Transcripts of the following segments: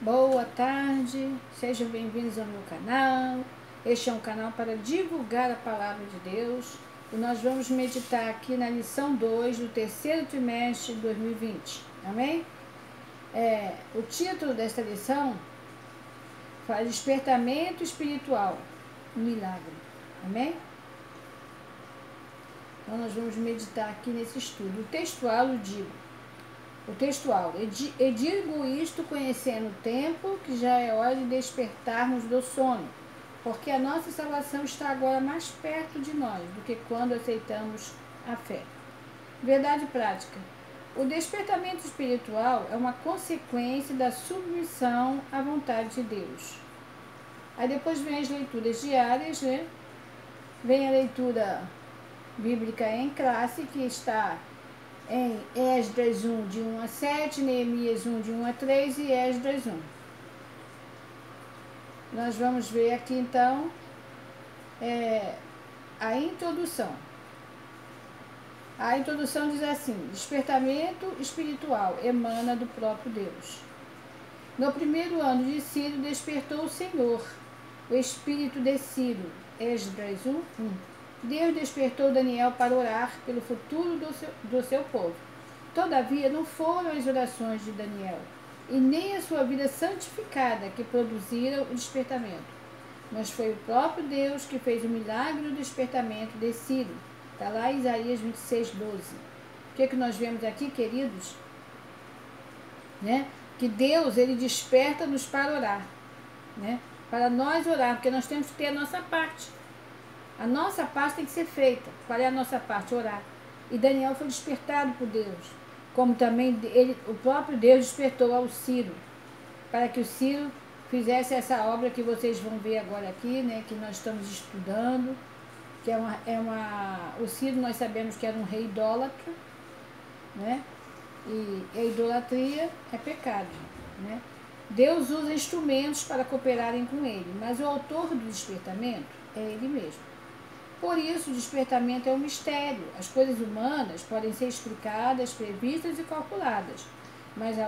Boa tarde, sejam bem-vindos ao meu canal. Este é um canal para divulgar a palavra de Deus e nós vamos meditar aqui na lição 2 do terceiro trimestre de 2020, amém? O título desta lição fala Despertamento Espiritual, um Milagre, amém? Então nós vamos meditar aqui nesse estudo. O textual eu digo isto conhecendo o tempo, que já é hora de despertarmos do sono, porque a nossa salvação está agora mais perto de nós do que quando aceitamos a fé. Verdade prática. O despertamento espiritual é uma consequência da submissão à vontade de Deus. Aí depois vem as leituras diárias, né? Vem a leitura bíblica em classe, que está em Esdras 1, de 1 a 7, Neemias 1, de 1 a 3 e Esdras 1. Nós vamos ver aqui então a introdução. A introdução diz assim: despertamento espiritual emana do próprio Deus. No primeiro ano de Ciro despertou o Senhor, o espírito de Ciro. Esdras 1, 1. Deus despertou Daniel para orar pelo futuro do seu povo. Todavia, não foram as orações de Daniel e nem a sua vida santificada que produziram o despertamento, mas foi o próprio Deus que fez o milagre do despertamento de Ciro. Está lá em Isaías 26, 12. O que nós vemos aqui, queridos? Que Deus, ele desperta-nos para orar, para nós orar, porque nós temos que ter a nossa parte. A nossa parte tem que ser feita. Qual é a nossa parte? Orar. E Daniel foi despertado por Deus, como também o próprio Deus despertou ao Ciro, para que o Ciro fizesse essa obra que vocês vão ver agora aqui, que nós estamos estudando, que o Ciro, nós sabemos que era um rei idólatra, e a idolatria é pecado, Deus usa instrumentos para cooperarem com ele, mas o autor do despertamento é ele mesmo. Por isso, o despertamento é um mistério. As coisas humanas podem ser explicadas, previstas e calculadas, mas a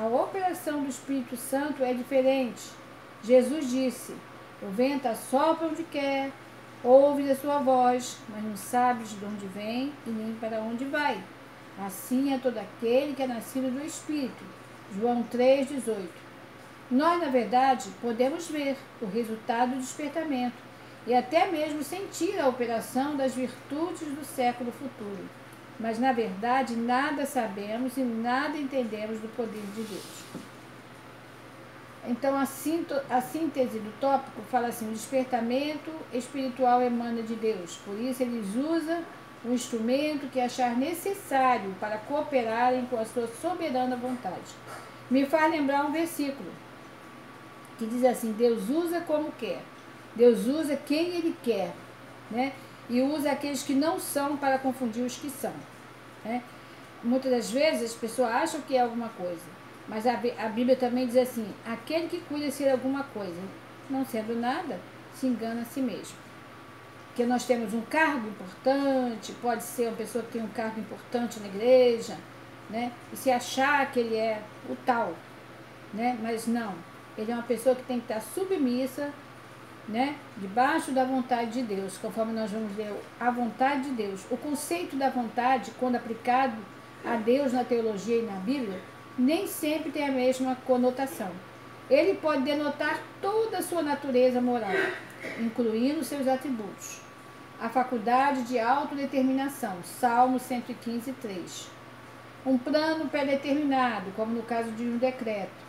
operação do Espírito Santo é diferente. Jesus disse: o vento assopra onde quer, ouves a sua voz, mas não sabes de onde vem e nem para onde vai. Assim é todo aquele que é nascido do Espírito. João 3,18. Nós, na verdade, podemos ver o resultado do despertamento e até mesmo sentir a operação das virtudes do século futuro. Mas, na verdade, nada sabemos e nada entendemos do poder de Deus. Então, a síntese do tópico fala assim: o despertamento espiritual emana de Deus. Por isso, eles usam o instrumento que achar necessário para cooperarem com a sua soberana vontade. Me faz lembrar um versículo que diz assim: Deus usa como quer. Deus usa quem Ele quer, e usa aqueles que não são para confundir os que são. Muitas das vezes as pessoas acham que é alguma coisa, mas a Bíblia também diz assim: aquele que cuida ser alguma coisa, não sendo nada, se engana a si mesmo. Porque nós temos um cargo importante, pode ser uma pessoa que tem um cargo importante na igreja, e se achar que ele é o tal, mas não, ele é uma pessoa que tem que estar submissa, debaixo da vontade de Deus, conforme nós vamos ver a vontade de Deus. O conceito da vontade, quando aplicado a Deus na teologia e na Bíblia, nem sempre tem a mesma conotação. Ele pode denotar toda a sua natureza moral, incluindo seus atributos. A faculdade de autodeterminação, Salmo 115, 3. Um plano pré-determinado, como no caso de um decreto,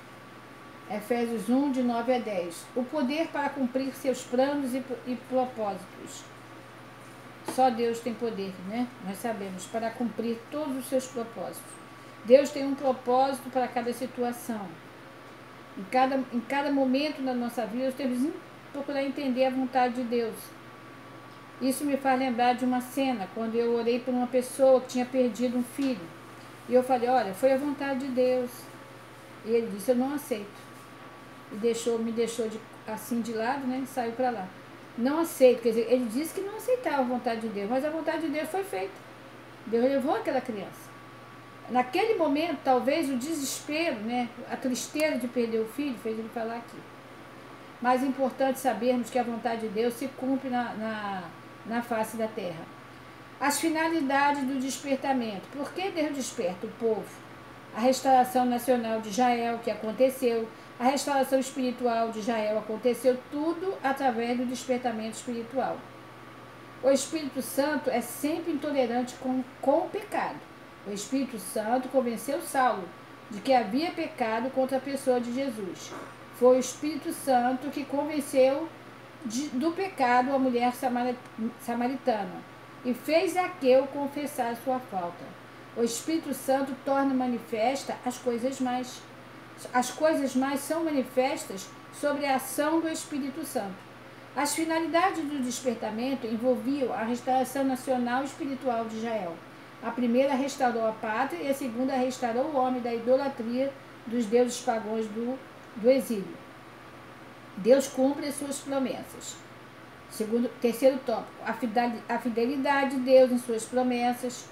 Efésios 1, de 9 a 10. O poder para cumprir seus planos e propósitos. Só Deus tem poder, Nós sabemos, para cumprir todos os seus propósitos. Deus tem um propósito para cada situação. Em cada momento da nossa vida, nós temos que procurar entender a vontade de Deus. Isso me faz lembrar de uma cena, quando eu orei por uma pessoa que tinha perdido um filho. E eu falei: olha, foi a vontade de Deus. E ele disse: eu não aceito. E me deixou assim de lado, e saiu para lá. Não aceito, quer dizer, ele disse que não aceitava a vontade de Deus, mas a vontade de Deus foi feita. Deus levou aquela criança. Naquele momento, talvez o desespero, né, a tristeza de perder o filho, fez ele falar aqui. Mas é importante sabermos que a vontade de Deus se cumpre na face da terra. As finalidades do despertamento. Por que Deus desperta o povo? A restauração nacional de Israel, que aconteceu, a restauração espiritual de Israel aconteceu, tudo através do despertamento espiritual. O Espírito Santo é sempre intolerante com o pecado. O Espírito Santo convenceu Saulo de que havia pecado contra a pessoa de Jesus. Foi o Espírito Santo que convenceu do pecado a mulher samaritana e fez Zaqueu confessar sua falta. O Espírito Santo torna manifesta as coisas mais. As coisas mais são manifestas sobre a ação do Espírito Santo. As finalidades do despertamento envolviam a restauração nacional e espiritual de Israel. A primeira restaurou a pátria e a segunda restaurou o homem da idolatria dos deuses pagãos do exílio. Deus cumpre as suas promessas. Terceiro tópico, a fidelidade de Deus em suas promessas.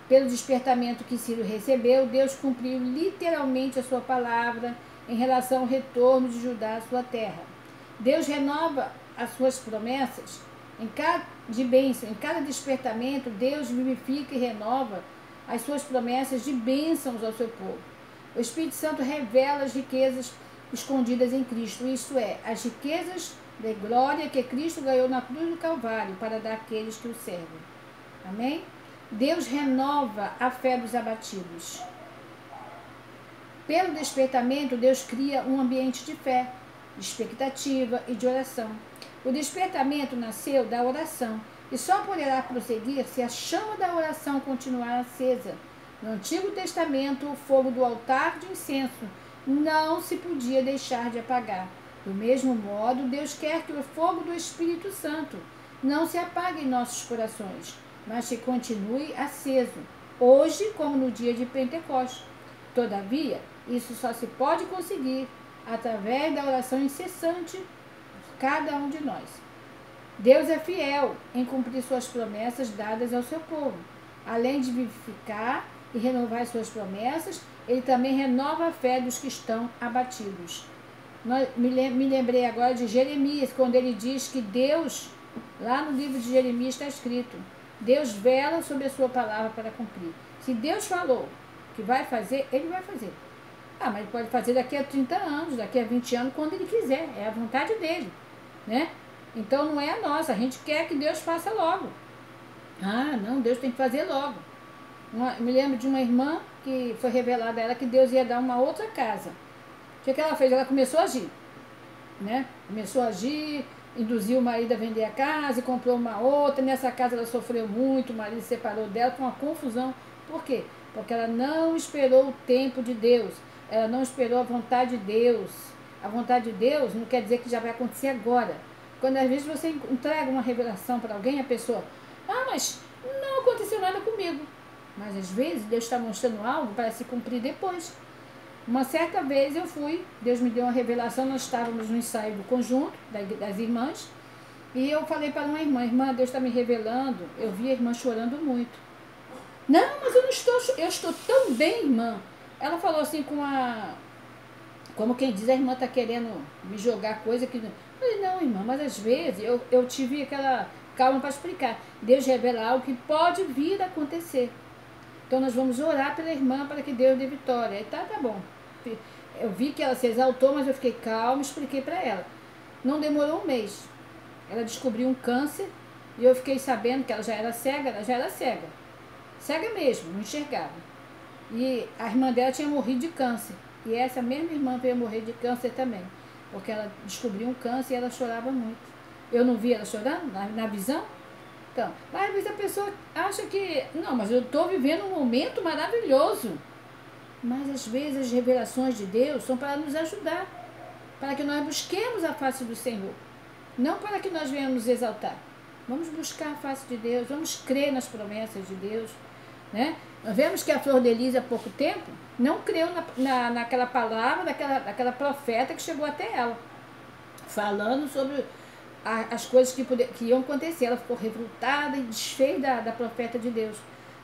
Pelo despertamento que Ciro recebeu, Deus cumpriu literalmente a sua palavra em relação ao retorno de Judá à sua terra. Deus renova as suas promessas de bênção. Em cada despertamento, Deus vivifica e renova as suas promessas de bênçãos ao seu povo. O Espírito Santo revela as riquezas escondidas em Cristo, isto é, as riquezas de glória que Cristo ganhou na cruz do Calvário para dar àqueles que o servem. Amém? Deus renova a fé dos abatidos. Pelo despertamento, Deus cria um ambiente de fé, de expectativa e de oração. O despertamento nasceu da oração e só poderá prosseguir se a chama da oração continuar acesa. No Antigo Testamento, o fogo do altar de incenso não se podia deixar de apagar. Do mesmo modo, Deus quer que o fogo do Espírito Santo não se apague em nossos corações, mas que continue aceso, hoje como no dia de Pentecostes. Todavia, isso só se pode conseguir através da oração incessante de cada um de nós. Deus é fiel em cumprir suas promessas dadas ao seu povo. Além de vivificar e renovar suas promessas, ele também renova a fé dos que estão abatidos. Me lembrei agora de Jeremias, quando ele diz que Deus, lá no livro de Jeremias está escrito, Deus vela sobre a sua palavra para cumprir. Se Deus falou que vai fazer, ele vai fazer. Mas ele pode fazer daqui a 30 anos, daqui a 20 anos, quando ele quiser. É a vontade dele, né? Então não é a nossa. A gente quer que Deus faça logo. Não, Deus tem que fazer logo. Me lembro de uma irmã que foi revelada a ela que Deus ia dar uma outra casa. O que ela fez? Ela começou a agir, né? Começou a agir, induziu o marido a vender a casa e comprou uma outra. Nessa casa ela sofreu muito, o marido se separou dela, foi uma confusão. Por quê? Porque ela não esperou o tempo de Deus. Ela não esperou a vontade de Deus. A vontade de Deus não quer dizer que já vai acontecer agora. Quando às vezes você entrega uma revelação para alguém, a pessoa, mas não aconteceu nada comigo. Mas às vezes Deus está mostrando algo para se cumprir depois. Uma certa vez Deus me deu uma revelação, nós estávamos no ensaio do conjunto, das irmãs, e eu falei para uma irmã, Deus está me revelando, eu vi a irmã chorando muito. Não, mas eu estou tão bem, irmã. Ela falou assim como quem diz, a irmã está querendo me jogar coisa que... Eu falei, não, irmã, mas às vezes eu tive aquela calma para explicar. Deus revela algo que pode vir a acontecer. Então nós vamos orar pela irmã para que Deus dê vitória. E tá bom. Eu vi que ela se exaltou, mas eu fiquei calma e expliquei para ela. Não demorou um mês. Ela descobriu um câncer e eu fiquei sabendo que ela já era cega. Cega mesmo, não enxergava. E a irmã dela tinha morrido de câncer. E essa mesma irmã veio morrer de câncer também. Porque ela descobriu um câncer e ela chorava muito. Eu não vi ela chorando na visão. Então, às vezes a pessoa acha que, não, mas eu estou vivendo um momento maravilhoso. Mas às vezes as revelações de Deus são para nos ajudar, para que nós busquemos a face do Senhor, não para que nós venhamos nos exaltar. Vamos buscar a face de Deus, vamos crer nas promessas de Deus, né? Nós vemos que a Flor de Lis há pouco tempo não creu naquela palavra daquela profeta que chegou até ela, falando sobre as coisas que iam acontecer. Ela ficou revoltada e desfez da profeta de Deus.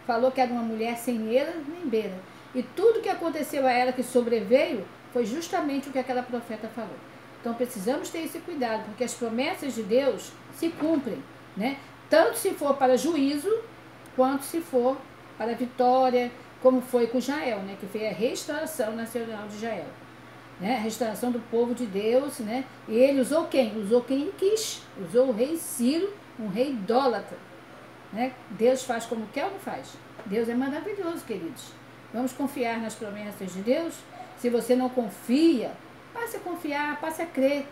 falou que era uma mulher sem eira nem beira. E tudo que aconteceu a ela que sobreveio foi justamente o que aquela profeta falou. Então precisamos ter esse cuidado, porque as promessas de Deus se cumprem, né? Tanto se for para juízo, quanto se for para vitória, como foi com Israel, né? Que foi a restauração nacional de Israel, né? A restauração do povo de Deus, né? E ele usou quem? Usou quem quis. Usou o rei Ciro, um rei idólatra, né? Deus faz como quer ou não faz? Deus é maravilhoso, queridos. Vamos confiar nas promessas de Deus? Se você não confia, passe a confiar, passe a crer.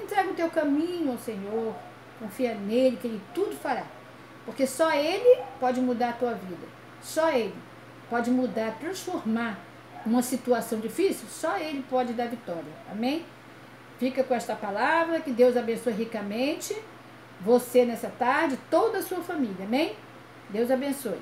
Entrega o teu caminho ao Senhor. Confia nele, que ele tudo fará. Porque só ele pode mudar a tua vida. Só ele pode mudar, transformar uma situação difícil. Só ele pode dar vitória. Amém? Fica com esta palavra. Que Deus abençoe ricamente você nessa tarde, toda a sua família. Amém? Deus abençoe.